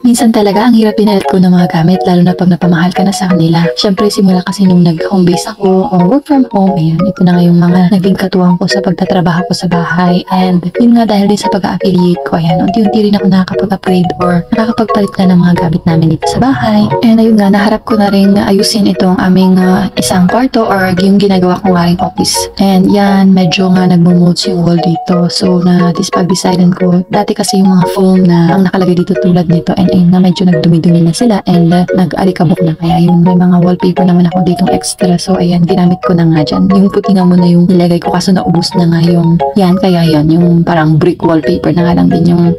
Minsan talaga ang hirap pinalit ko ng mga gamit, lalo na pag napamahal ka na sa kanila. Syempre simula kasi nung nag-home base ako o work from home, ayan, ito na nga yung mga naging katuwang ko sa pagtatrabaho ko sa bahay. And yun nga dahil din sa pag-affiliate ko, ayan, unti-unti rin ako nakakapag-upgrade or nakakapagpalit na ng mga gamit namin dito sa bahay. And ayun nga, naharap ko na rin na ayusin itong aming isang kwarto or yung ginagawa kong aring office. And yan, medyo nga nagmumulds yung wall dito. So na-pag-decidean ko, dati kasi yung mga foam na ang nakalagay dito tulad nito, and ayun na medyo nagdumi-dumi na sila and nag-alikabok na, kaya yung may mga wallpaper naman ako ditong extra, so ayan, ginamit ko na nga dyan. Yung puti nga muna yung nilagay ko kaso naubos na nga yung yan, kaya yan, yung parang brick wallpaper na nga lang din yung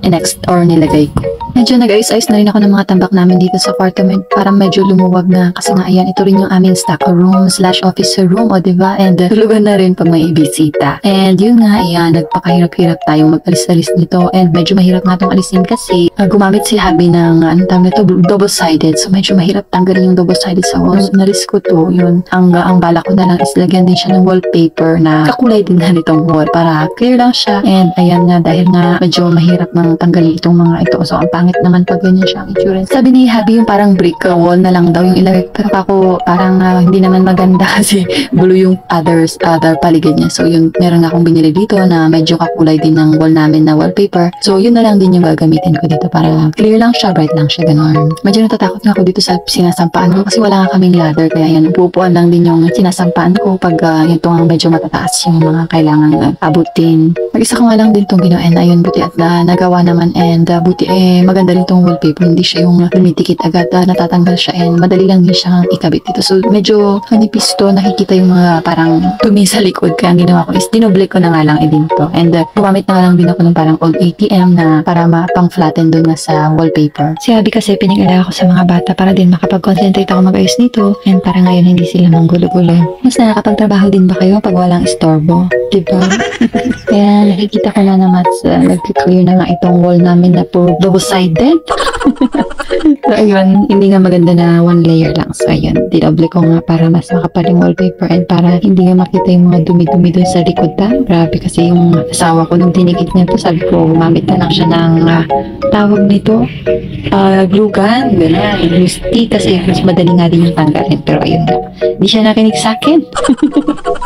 next or nilagay ko. Medyo nag-ayos-ayos na rin ako ng mga tambak namin dito sa kwarto, parang medyo lumuwag na kasi nga ayan, ito rin yung aming stock room / office room, o diba? And tulugan na rin pag may ibisita. And yun nga, ayan, nagpakahirap-hirap tayong mag-alis-alis nito, and medyo mahirap nga itong alisin kasi gumamit si Habi ng anong tawag nito, double-sided. So medyo mahirap tanggalin yung double-sided sa wall. So, na-risk ko to, yun. Ang bala ko na lang is lagyan din siya ng wallpaper na kakulay din na nitong wall para clear lang siya. And ayan nga, dahil nga medyo mahirap nang tanggalin itong mga ito. So ang pangit naman pag ganyan siya ang itsura. Sabi ni Habi yung parang brick wall na lang daw yung ilagay. Pero ako parang hindi naman maganda kasi blue yung other paligid niya. So yun, meron akong binili dito na medyo kakulay din ng wall namin na wallpaper. So yun na lang din yung gagamitin ko dito para clear lang siya, bright lang siya, ganon. Medyo natatakot nga ako dito sa sinasampaan ko kasi wala nga kaming ladder, kaya yan, upuan lang din yung sinasampaan ko pag ito ang medyo matataas yung mga kailangan abutin. Mag-isa ko nga lang din itong ginawa, and ayun, buti at nagawa naman, and buti maganda rin itong wallpaper, hindi siya yung lumitikit agad, natatanggal siya, and madali lang din siya ikabit dito. So medyo manipis to, nakikita yung mga parang tumi sa likod, kaya ang ginawa ko is dinoble ko na nga lang din to, and gumamit na nga lang din ako ng parang old ATM na para mapang-flatten doon nga sa wallpaper. Si Abby kasi pinag-alaga ko sa mga bata para din makapag-concentrate ako mag-ayos nito, and para ngayon hindi sila manggulo-gulo. Mas nakakapagtrabaho din ba kayo pag walang istorbo? Diba? Kaya nakikita ko na naman nag-clear na nga itong wall namin na puro double-sided. So ayun, hindi nga maganda na one layer lang. So ayun, dinoble ko nga para mas makapal yung wallpaper and para hindi nga makita yung mga dumi-dumi dun sa likod. Grabe kasi yung asawa ko nung tinikit niya to, sabi ko gumamit na lang siya ng tawag nito, glue gun, gano'n, glue stick, kasi mas madali nga din yung tanggalin. Pero ayun nga, hindi siya nakinig sa akin.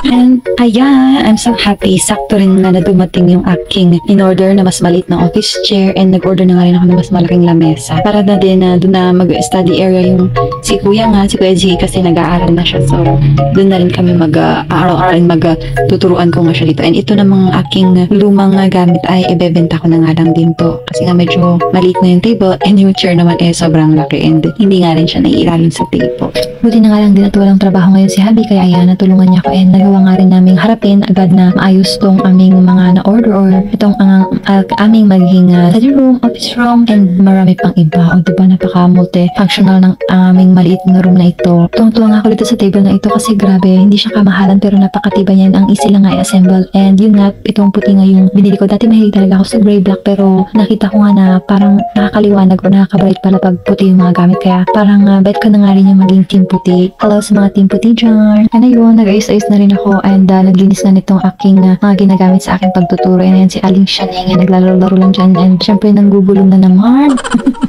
And ayan, I'm so happy. Sakto rin na dumating yung aking in-order na mas maliit na office chair, and nag-order na nga rin ako ng mas malaking lamesa para na din doon na mag-study area yung si Kuya G kasi nag-aaral na siya. So doon na rin kami mag-aaral, mag-tuturuan ko nga siya dito. And ito namang aking lumang gamit ay ibebenta ko na nga lang din to kasi nga medyo maliit na yung table, and yung chair naman sobrang laki, and hindi nga rin siya naiilalim sa table. Buti na nga lang din at walang trabaho ngayon si Habi, kaya ayan, natulungan niya ako, and nagawa nga rin namin harapin agad na maayos tong aming mga na-order or itong aming magiging study room, office room, and marami pang iba. O diba, napaka-multi-functional ng aming maliit na room na ito. Tuwang-tuwa nga ako dito sa table na ito kasi grabe, hindi siya kamahalan pero napakatiba niyan, ang easy lang nga i-assemble. And yun nga, itong puti nga yung binili ko. Dati mahilig talaga ako sa gray black, pero nakita ko nga na parang nakakaliwanag o nakakabright pala pag puti yung mga gamit, kaya parang bet ko na nga rin yung maging team puti. Hello sa mga team puti dyan. And ayun, nag-ayos-ayos na rin ako, and naglinis na nitong aking mga ginagamit sa aking pagtuturo. And ayan si Aling Shaneng, naglalaro-laro lang dyan, and syempre nanggugulong na naman.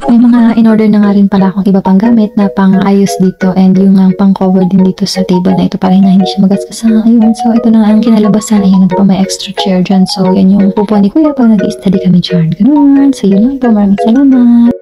May mga in-order na nga rin pala akong iba pang gamit na pang-ayos dito, and yung pang-cover din dito sa table na ito para na hindi siya magasgasan. Ayun, so ito na ang kinalabasan. Ayan, pa may extra chair dyan. So yan yung upuan ni Kuya pag nag-i-study kami dyan. Ganun. So yun lang po. Maraming salamat.